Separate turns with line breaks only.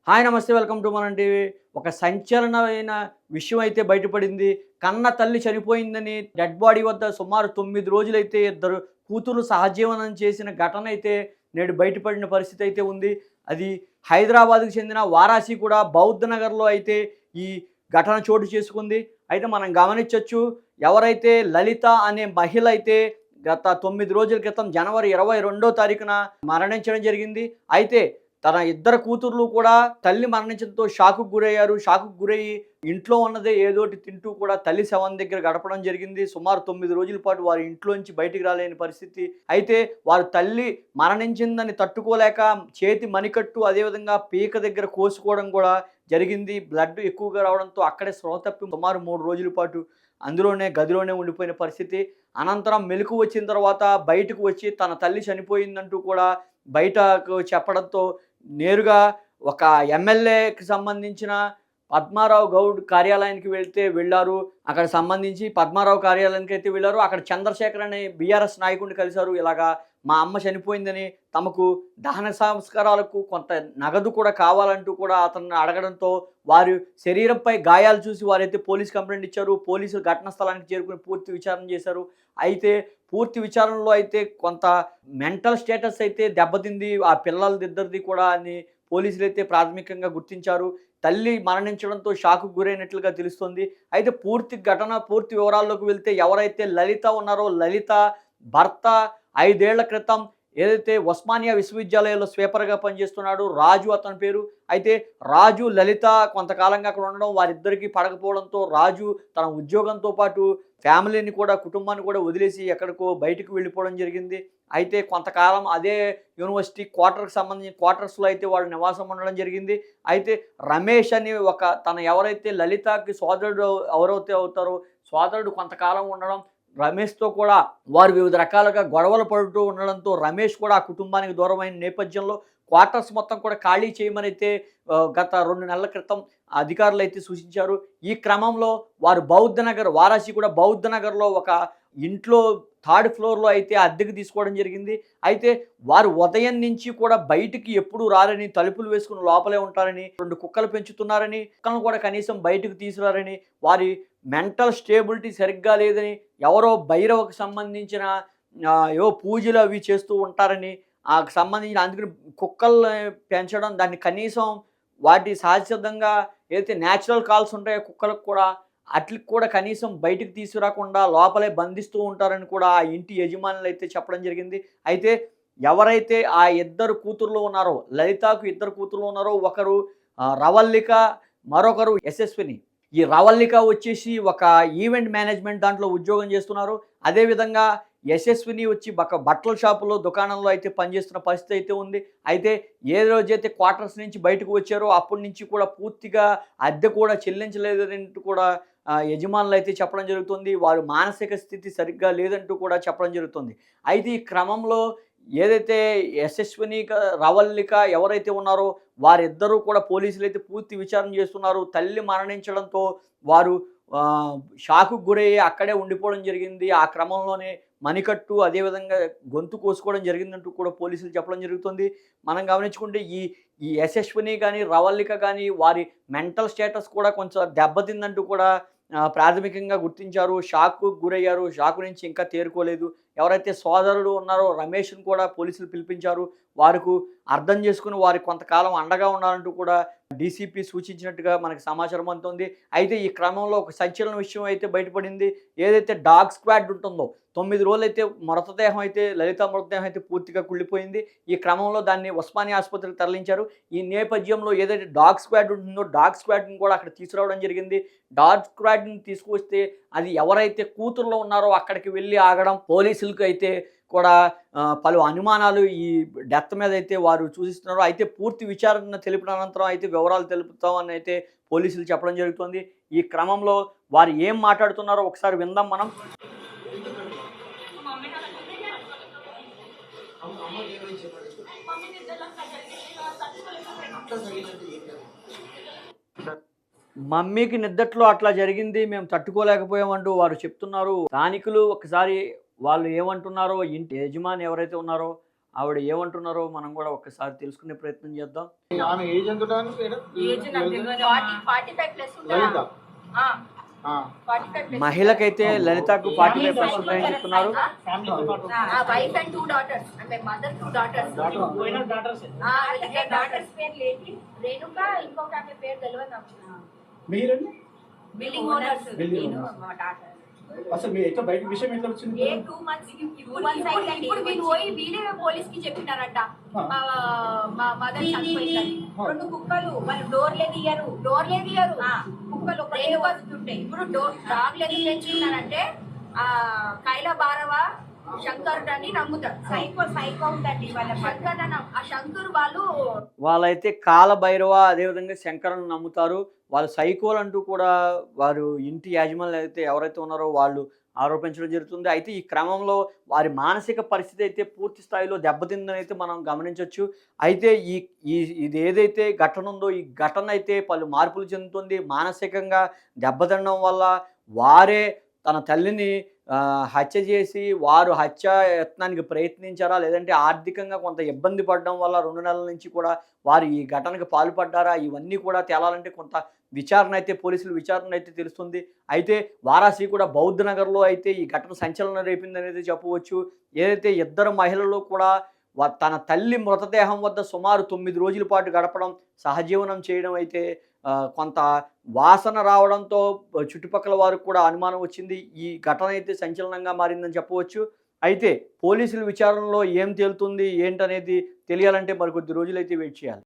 Hi నమస్తే welcome to మనం TV. ఒక సంచలనమైన విషయం అయితే బయటపడింది. కన్న తల్లి చనిపోయిందని డెడ్ బాడీ వద్ద సుమారు 9 రోజులైతే ఇద్దరు కూతుర్లు సహజీవనం చేసిన ఘటన అయితే నేడు బయటపడిన పరిస్థితి అయితే ఉంది. అది హైదరాబాద్‌కు చెందిన వారాసి కూడా బౌద్ధ నగర్‌లో అయితే ఈ ఘటన చోటు చేసుకుంది. అయితే మనం గమనించొచ్చు, ఎవరైతే లలిత అనే మహిళ అయితే గత 9 రోజుల క్రితం జనవరి 22వ తారీఖున మరణించడం జరిగింది. అయితే తన ఇద్దరు కూతుర్లు కూడా తల్లి మరణించడంతో షాకుకు గురయ్యారు. షాకుకు గురయ్యి ఇంట్లో ఉన్నదే ఏదోటి తింటూ కూడా తల్లి శవం దగ్గర గడపడం జరిగింది. సుమారు 9 రోజుల పాటు వారి ఇంట్లోంచి బయటికి రాలేని పరిస్థితి. అయితే వారు తల్లి మరణించిందని తట్టుకోలేక చేతి మణికట్టు, అదేవిధంగా పీక దగ్గర కోసుకోవడం కూడా జరిగింది. బ్లడ్ ఎక్కువగా రావడంతో అక్కడే స్పృహ తప్పి సుమారు 3 రోజుల పాటు గదిలోనే ఉండిపోయిన పరిస్థితి. అనంతరం మెలుకువ వచ్చిన తర్వాత బయటకు వచ్చి తన తల్లి చనిపోయిందంటూ కూడా బయటకు చెప్పడంతో నేరుగా ఒక ఎమ్మెల్యేకి సంబంధించిన పద్మారావు గౌడ్ కార్యాలయానికి వెళ్లారు. అక్కడ సంబంధించి పద్మారావు కార్యాలయానికి అయితే వెళ్లారు. అక్కడ చంద్రశేఖర్ అనే బీఆర్ఎస్ నాయకుడిని కలిశారు. ఇలాగా మా అమ్మ చనిపోయిందని, తమకు దహన సంస్కారాలకు కొంత నగదు కూడా కావాలంటూ కూడా అతన్ని అడగడంతో వారి శరీరంపై గాయాలు చూసి వారైతే పోలీస్ కంప్లైంట్ ఇచ్చారు. పోలీసులు ఘటనా స్థలానికి చేరుకుని పూర్తి విచారణ చేశారు. అయితే పూర్తి విచారణలో అయితే కొంత మెంటల్ స్టేటస్ అయితే దెబ్బతింది ఆ పిల్లలదిద్దరిది కూడా అని పోలీసులైతే ప్రాథమికంగా గుర్తించారు. తల్లి మరణించడంతో షాకుకు గురైనట్లుగా తెలుస్తుంది. అయితే పూర్తి వివరాల్లోకి వెళ్తే, ఎవరైతే లలిత ఉన్నారో, లలిత భర్త 5 ఏళ్ల క్రితం ఏదైతే ఉస్మానియా విశ్వవిద్యాలయంలో స్వీపర్‌గా పనిచేస్తున్నాడో రాజు అతని పేరు. అయితే రాజు, లలిత కొంతకాలంగా అక్కడ ఉండడం, వారిద్దరికీ పడకపోవడంతో రాజు తన ఉద్యోగంతో పాటు ఫ్యామిలీని కూడా, కుటుంబాన్ని కూడా వదిలేసి ఎక్కడికో బయటకు వెళ్ళిపోవడం జరిగింది. అయితే కొంతకాలం అదే యూనివర్సిటీ క్వార్టర్స్‌లో అయితే వాళ్ళు నివాసం ఉండడం జరిగింది. అయితే రమేష్ అని ఎవరైతే లలితకి సోదరుడు ఎవరైతే అవుతారో సోదరుడు కొంతకాలం ఉండడం, రమేష్‌తో కూడా వారు వివిధ రకాలుగా గొడవలు పడుతూ ఉండడంతో రమేష్ కూడా ఆ కుటుంబానికి దూరమైన నేపథ్యంలో క్వార్టర్స్ మొత్తం కూడా ఖాళీ చేయమనైతే గత 2 నెలల క్రితం అధికారులైతే సూచించారు. ఈ క్రమంలో వారు వారాసి కూడా బౌద్ధ నగర్‌లో ఒక ఇంట్లో 3rd ఫ్లోర్‌లో అయితే అద్దెకు తీసుకోవడం జరిగింది. అయితే వారు ఉదయం నుంచి కూడా బయటికి ఎప్పుడూ రారని, తలుపులు వేసుకొని లోపలే ఉంటారని, 2 కుక్కలు పెంచుతున్నారని, కుక్కలను కూడా కనీసం బయటకు తీసుకురారని, వారి మెంటల్ స్టేబిలిటీ సరిగ్గా లేదని, ఎవరో భైరవకు సంబంధించిన ఏవో పూజలు అవి చేస్తూ ఉంటారని, సంబంధించిన అందుకని కుక్కల్ని పెంచడం, దాన్ని కనీసం వాటి సహజసిద్ధంగా ఏదైతే నేచురల్ కాల్స్ ఉంటాయో కుక్కలకు కూడా, ఆటిలికి కూడా కనీసం బయటికి తీసుకురాకుండా లోపలే బంధిస్తూ ఉంటారని కూడా ఆ ఇంటి యజమానులైతే చెప్పడం జరిగింది. అయితే ఎవరైతే ఆ ఇద్దరు కూతుర్లు ఉన్నారో, లలితకు ఇద్దరు కూతుర్లు ఉన్నారో, ఒకరు రవల్లిక, మరొకరు యశస్విని. ఈ రవల్లిక వచ్చేసి ఒక ఈవెంట్ మేనేజ్మెంట్ దాంట్లో ఉద్యోగం చేస్తున్నారు. అదేవిధంగా యశస్విని వచ్చి బట్టల షాపులో, దుకాణంలో అయితే పనిచేస్తున్న పరిస్థితి అయితే ఉంది. అయితే ఏ రోజైతే క్వార్టర్స్ నుంచి బయటకు వచ్చారో అప్పటి నుంచి కూడా పూర్తిగా అద్దె కూడా చెల్లించలేదంటూ కూడా యజమానులు అయితే చెప్పడం జరుగుతుంది. వారి మానసిక స్థితి సరిగ్గా లేదంటూ కూడా చెప్పడం జరుగుతుంది. అయితే ఈ క్రమంలో ఏదైతే యశస్విని, రవల్లిక ఎవరైతే ఉన్నారో వారిద్దరూ కూడా పోలీసులైతే పూర్తి విచారణ చేస్తున్నారు. తల్లి మరణించడంతో వారు షాకుకు గురయ్యి అక్కడే ఉండిపోవడం జరిగింది. ఆ క్రమంలోనే మణికట్టు, అదేవిధంగా గొంతు కోసుకోవడం జరిగిందంటూ కూడా పోలీసులు చెప్పడం జరుగుతుంది. మనం గమనించుకుంటే ఈ ఈ యశస్విని కానీ, రవల్లిక కానీ వారి మెంటల్ స్టేటస్ కూడా కొంచెం దెబ్బతిందంటూ కూడా ప్రాథమికంగా గుర్తించారు. షాక్‌కు గురయ్యారు. షాక్ నుంచి ఇంకా తేరుకోలేదు. ఎవరైతే సోదరుడు ఉన్నారో రమేష్‌ని కూడా పోలీసులు పిలిపించారు. వారికి అర్థం చేసుకొని వారికి కొంతకాలం అండగా ఉండాలంటూ కూడా డీసీపీ సూచించినట్టుగా మనకు సమాచారం అందుతుంది. అయితే ఈ క్రమంలో ఒక సంచలన విషయం అయితే బయటపడింది. ఏదైతే డాగ్ స్క్వాడ్ ఉంటుందో, 9 రోజులైతే లలిత మృతదేహం అయితే పూర్తిగా కుళ్ళిపోయింది. ఈ క్రమంలో దాన్ని ఉస్మానియా ఆసుపత్రికి తరలించారు. ఈ నేపథ్యంలో ఏదైతే డాగ్ స్క్వాడ్ ఉంటుందో డాగ్ స్క్వాడ్‌ని కూడా అక్కడ తీసుకురావడం జరిగింది. డాగ్ స్క్వాడ్‌ని తీసుకొస్తే అది ఎవరైతే కూతుర్లో ఉన్నారో అక్కడికి వెళ్ళి ఆగడం, పోలీసులకు అయితే కూడా పలు అనుమానాలు ఈ డెత్ మీద అయితే వారు సూచిస్తున్నారు. అయితే పూర్తి విచారణ తెలిపిన అనంతరం అయితే వివరాలు తెలుపుతామని అయితే పోలీసులు చెప్పడం జరుగుతుంది. ఈ క్రమంలో వారు ఏం మాట్లాడుతున్నారో ఒకసారి విందాం మనం. మమ్మీకి నిద్దట్లో అట్లా జరిగింది, మేము తట్టుకోలేకపోయామంటూ వారు చెప్తున్నారు. స్థానికులు ఒకసారి వాళ్ళు ఏమంటున్నారో, ఇంటి యజమాని ఎవరైతే ఉన్నారో ఆవిడ ఏమంటున్నారో మనం కూడా ఒక్కసారి తెలుసుకునే ప్రయత్నం చేద్దాం.
ఆమె ఏజ్ ఎంత ఉంటుంది మేడం?
ఏజ్ నాకు తెలియదు. 45 ప్లస్
లలిత.
ఆ
ఆ.
45 ప్లస్
మహిళకైతే లలితకు 45+ ఉంటాయని చెప్తున్నారు.
వైఫ్ అండ్ 2 daughters అంటే మదర్ 2 daughters. డాటర్స్ పేరు రేణుక, ఇంకొక ఆమె పేరు తెలియదు నాకు.
మీరండి
బిల్డింగ్ ఓనర్స్
Building
నేను
owners.
మా డాటర్.
అసలు మీ ఎట్లా బయట విషయం ఎట్లా వచ్చింది?
ఏ 2 months ఇప్పుడు వీళ్ళు పోయి వీళ్ళే పోలీస్ కి చెప్పినారంట మా మదర్ చనిపోయిందని. 2 కుక్కలు వాళ్ళు డోర్లే తీయరు కుక్కలు ఒకటే వస్తుంటాయి. ఇప్పుడు డాగ్లు ఎందుకు పెంచుకున్నారంటే కైల భారవ శంకరుడు అని నమ్ముతారు. సైకో ఉందండి వాళ్ళ శంకర్ ఆ శంకర్
వాళ్ళైతే కాలభైరవ అదేవిధంగా శంకరను నమ్ముతారు. వాళ్ళు సైకోలు అంటూ కూడా వారు ఇంటి యాజమాన్యులు అయితే ఎవరైతే ఉన్నారో వాళ్ళు ఆరోపించడం జరుగుతుంది. అయితే ఈ క్రమంలో వారి మానసిక పరిస్థితి అయితే పూర్తి స్థాయిలో దెబ్బతిందని అయితే మనం గమనించవచ్చు. అయితే ఇది ఏదైతే ఘటన ఉందో ఈ ఘటన అయితే పలు మార్పులు చెందుతుంది. మానసికంగా దెబ్బతినడం వల్ల వారే తన తల్లిని హత్య చేసి వారు హత్యాయత్నానికి ప్రయత్నించారా, లేదంటే ఆర్థికంగా కొంత ఇబ్బంది పడడం వల్ల 2 నెలల నుంచి కూడా వారు ఈ ఘటనకు పాల్పడ్డారా, ఇవన్నీ కూడా తేలాలంటే కొంత పోలీసులు విచారణ అయితే తెలుస్తుంది. అయితే వారాసి కూడా బౌద్ధ నగర్లో అయితే ఈ ఘటన సంచలనం రేపింది అనేది చెప్పవచ్చు. ఏదైతే ఇద్దరు మహిళలు కూడా తన తల్లి మృతదేహం వద్ద సుమారు 9 రోజుల పాటు గడపడం, సహజీవనం చేయడం అయితే కొంత వాసన రావడంతో చుట్టుపక్కల వారికి కూడా అనుమానం వచ్చింది. ఈ ఘటన అయితే సంచలనంగా మారిందని చెప్పవచ్చు. అయితే పోలీసుల విచారణలో ఏం తేలుతుంది ఏంటనేది తెలియాలంటే మరికొద్ది రోజులైతే వెయిట్ చేయాలి.